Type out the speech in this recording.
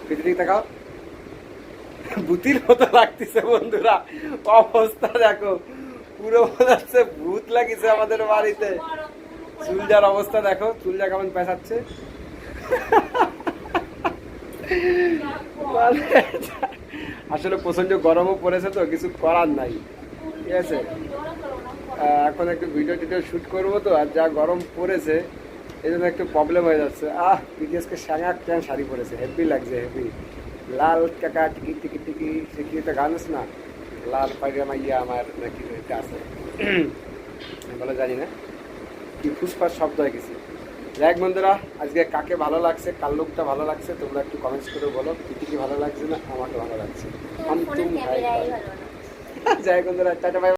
পিছনে তাকাও, ভূতির মতো লাগতেছে বন্ধুরা, অবস্থা দেখো পুরো মনে হচ্ছে ভূত লাগিছে আমাদের বাড়িতে। চুলটার অবস্থা দেখো, চুলটা কেমন পেঁচাচ্ছে। মানে আসলে প্রচন্ড গরমও পড়েছে তো, কিছু করার নাই, ঠিক আছে। এখন একটু ভিডিও টিডিও শ্যুট করবো তো, আর যা গরম পড়েছে এই জন্য একটু প্রবলেম হয়ে যাচ্ছে। বিটিএসকে স্যাঙা ট্যান শাড়ি পরেছে, হেভি লাগছে, হেভি। লাল কাকা টিকি টিকি টিকি, সে কি একটা গান আছে না, লাল পায়জামা ইয়া আমার নাকি এটা আছে, বলে জানি না, কি ফুসফাস শব্দ হয়ে গেছে। যাই বন্ধুরা, আজকে কাকে ভালো লাগছে, কার লুকটা ভালো লাগছে তোমরা একটু কমেন্টস করে বলো। কি ভালো লাগছে না, আমাকে ভালো লাগছে। যাই বন্ধুরা, টাটা বাই।